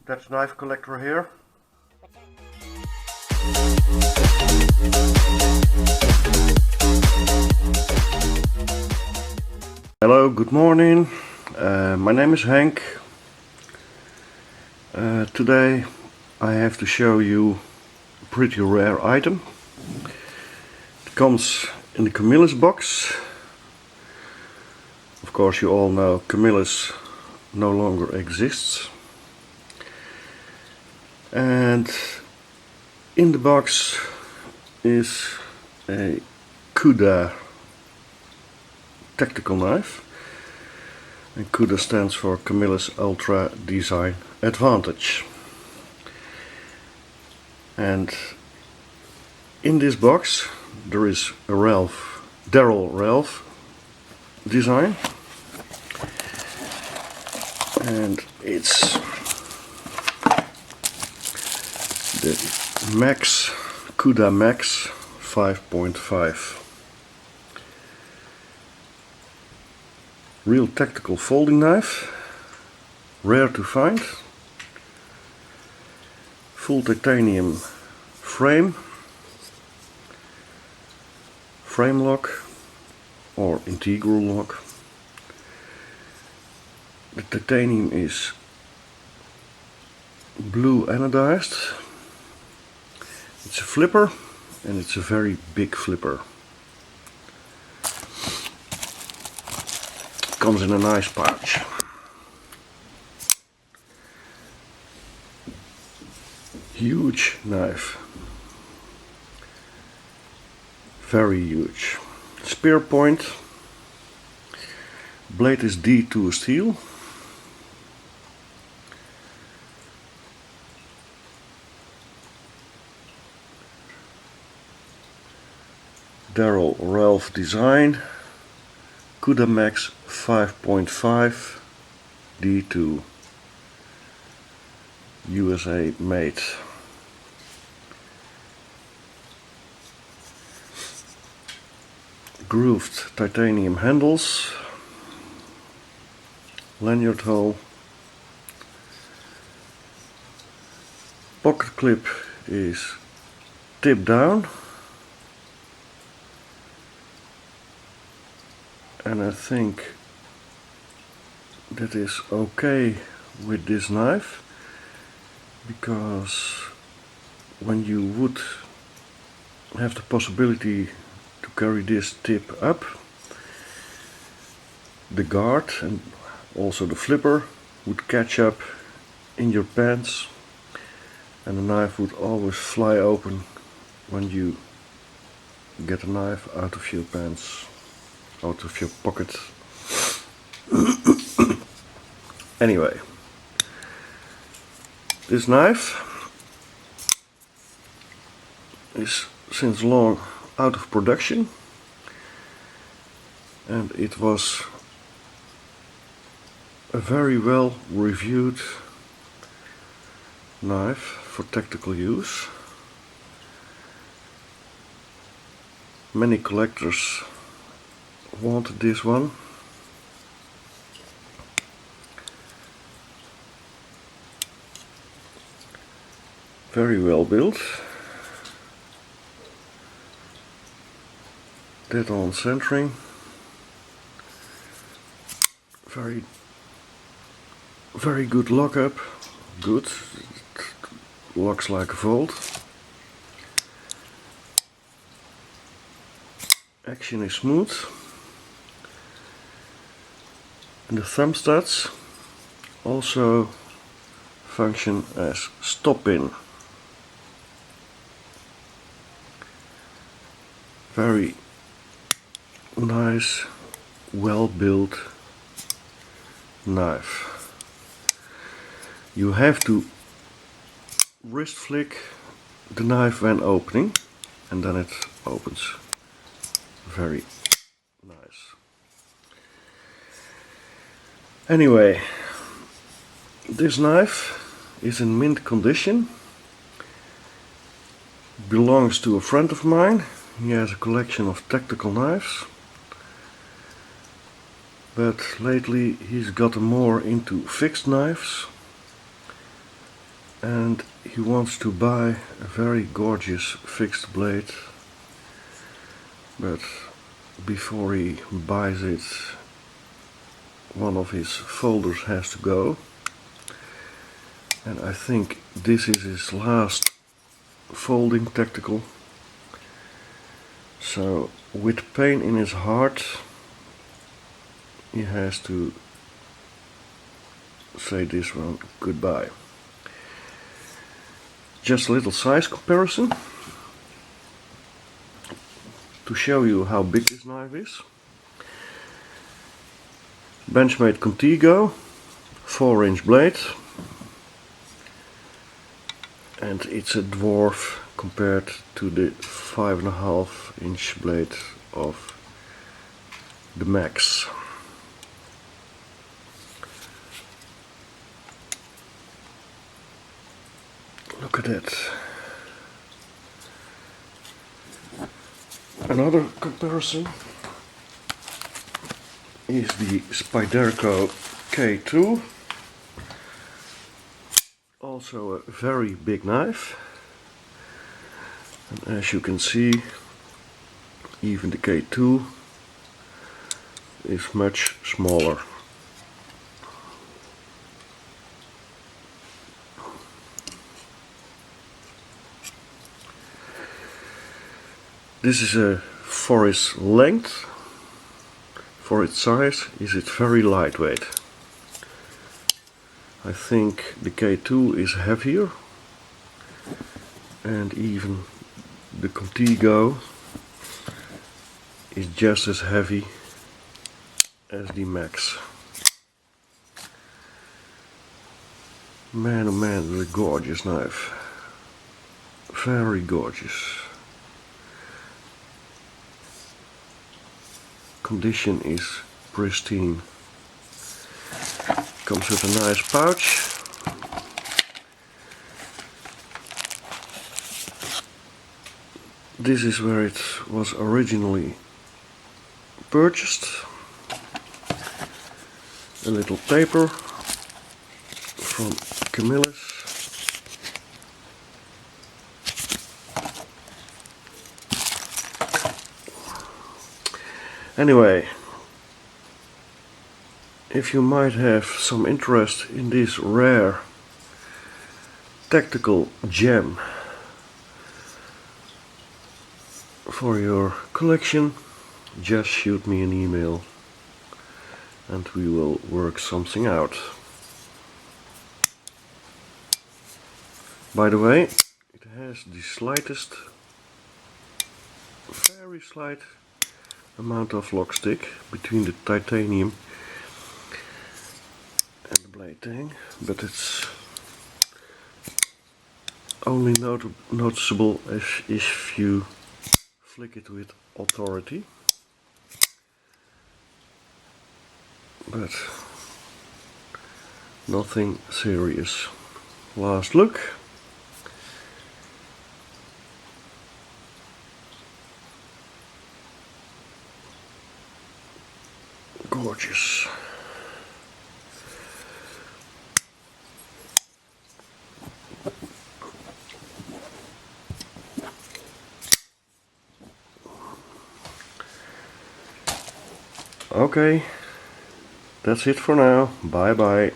Dutch knife collector here. Hello, good morning. My name is Henk. Today I have to show you a pretty rare item. It comes in the camillus box. Of course you all know camillus no longer exists. And in the box is a cuda tactical knife, and cuda stands for Camillus Ultra Design Advantage. And in this box there is a Darrell Ralph design, and it's the maxx, cuda maxx 5.5. Real tactical folding knife, rare to find. Full titanium frame lock or integral lock. The titanium is blue anodized. It's a flipper, and it's a very big flipper. Comes in a nice pouch. Huge knife, very huge. Spear point. Blade is D2 steel. Darrell Ralph design. Cuda maxx 5.5 D2, USA made. Grooved titanium handles, lanyard hole, pocket clip is tip down, and I think that is okay with this knife, because when you would have the possibility to carry this tip up, the guard and also the flipper would catch up in your pants, and the knife would always fly open when you get a knife out of your pants, out of your pocket. Anyway, this knife is since long out of production, and it was a very well reviewed knife for tactical use. Many collectors wanted this one. Very well built, dead on centering, very good lockup, good, it locks like a vault. Action is smooth, and the thumb studs also function as stop pin. Very nice, well built knife. You have to wrist flick the knife when opening, and then it opens. Very nice. Anyway, this knife is in mint condition. Belongs to a friend of mine. He has a collection of tactical knives, but lately he's gotten more into fixed knives, and he wants to buy a very gorgeous fixed blade, but before he buys it, one of his folders has to go, and I think this is his last folding tactical. So with pain in his heart, he has to say this one goodbye. Just a little size comparison to show you how big this knife is. Benchmade Contigo, 4-inch blade, and it's a dwarf compared to the 5.5-inch blade of the Maxx. Look at that. Another comparison is the Spyderco K2, also a very big knife, and as you can see, even the K2 is much smaller. This is for its length, for its size, is it very lightweight. I think the K2 is heavier, and even the Contigo is just as heavy as the Maxx. Man, oh man, what a gorgeous knife. Very gorgeous. Condition is pristine. Comes with a nice pouch. This is where it was originally purchased. A little paper from Camillus. Anyway, if you might have some interest in this rare tactical gem for your collection, just shoot me an email and we will work something out. By the way, it has the slightest, very slight amount of lock stick between the titanium and the blade tang, but it's only noticeable if you flick it with authority, but nothing serious. Last look. Gorgeous. Okay, that's it for now. Bye bye.